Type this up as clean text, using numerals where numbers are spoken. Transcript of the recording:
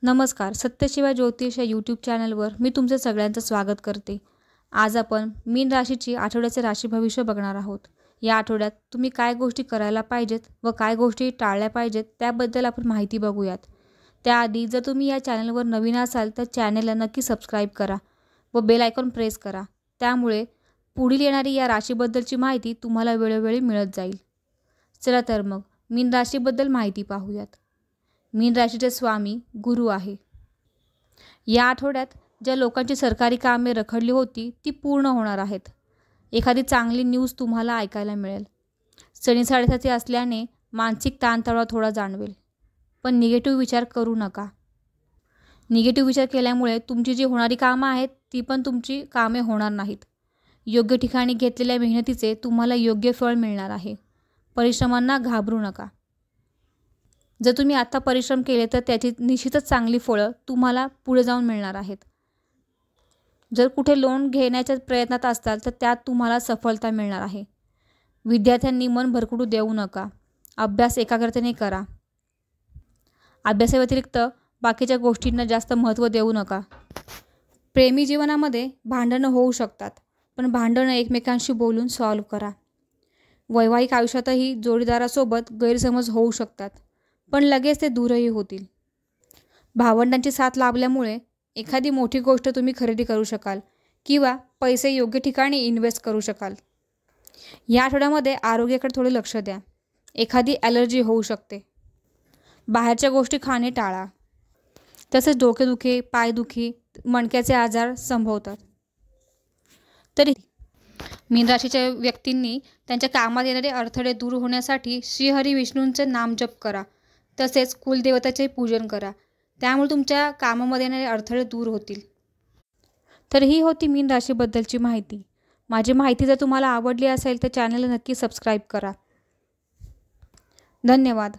नमस्कार. सत्यशिवा ज्योतिष या यूट्यूब चॅनलवर मी तुमचं सगळ्यांचं स्वागत करते. आज आपण मीन राशीची आठवड्याचे राशी भविष्य बघणार आहोत. या आठवड्यात तुम्ही काय गोष्टी करायला पाहिजेत व काय गोष्टी टाळल्या पाहिजेत त्याबद्दल आपण माहिती बघूयात. त्याआधी जर तुम्ही या चॅनलवर नवीन असाल तर चॅनलला नक्की सबस्क्राईब करा व बेल आयकॉन प्रेस करा. त्यामुळे पुढील येणारी या राशीबद्दलची माहिती तुम्हाला वेळोवेळी मिळत जाईल. चला तर मग मीन राशीबद्दल माहिती पाहूयात. मीन राशीचे स्वामी गुरु आहे. या आठवड्यात ज्या लोकांची सरकारी कामे रखडली होती ती पूर्ण होणार आहेत. एखादी चांगली न्यूज तुम्हाला ऐकायला मिळेल. शनी साडेसाती असल्याने मानसिक ताणतणाव थोडा जाणवेल, पण निगेटिव्ह विचार करू नका. निगेटिव्ह विचार केल्यामुळे तुमची जी होणारी कामं आहेत ती पण तुमची कामे होणार नाहीत. योग्य ठिकाणी घेतलेल्या मेहनतीचे तुम्हाला योग्य फळ मिळणार आहे. परिश्रमांना घाबरू नका. जर तुम्ही आता परिश्रम केले तर त्याची निश्चितच चांगली फळं तुम्हाला पुढे जाऊन मिळणार आहेत. जर कुठे लोन घेण्याच्या प्रयत्नात असाल तर त्यात तुम्हाला सफलता मिळणार आहे. विद्यार्थ्यांनी मन भरकटू देऊ नका. अभ्यास एकाग्रतेने करा. अभ्यासाव्यतिरिक्त बाकीच्या गोष्टींना जास्त महत्त्व देऊ नका. प्रेमी जीवनामध्ये भांडणं होऊ शकतात, पण भांडणं एकमेकांशी बोलून सॉल्व्ह करा. वैवाहिक आयुष्यातही जोडीदारासोबत गैरसमज होऊ शकतात, पण लगेच ते दूरही होतील. भावंडांची साथ लाभल्यामुळे एखादी मोठी गोष्ट तुम्ही खरेदी करू शकाल किंवा पैसे योग्य ठिकाणी इन्व्हेस्ट करू शकाल. या आठवड्यामध्ये आरोग्याकडे थोडे लक्ष द्या. एखादी ॲलर्जी होऊ शकते. बाहेरच्या गोष्टी खाणे टाळा. तसेच डोकेदुखी, पायदुखी, मणक्याचे आजार संभवतात. तरी मीन राशीच्या व्यक्तींनी त्यांच्या कामात येणारे अडथळे दूर होण्यासाठी श्रीहरी विष्णूंचे नामजप करा. तसेच कुलदेवताचे पूजन करा. त्यामुळे तुमच्या कामामध्ये येणारे अडथळे दूर होतील. तर ही होती मीन राशीबद्दलची माहिती. माझी माहिती जर तुम्हाला आवडली असेल तर चॅनलला नक्की सबस्क्राईब करा. धन्यवाद.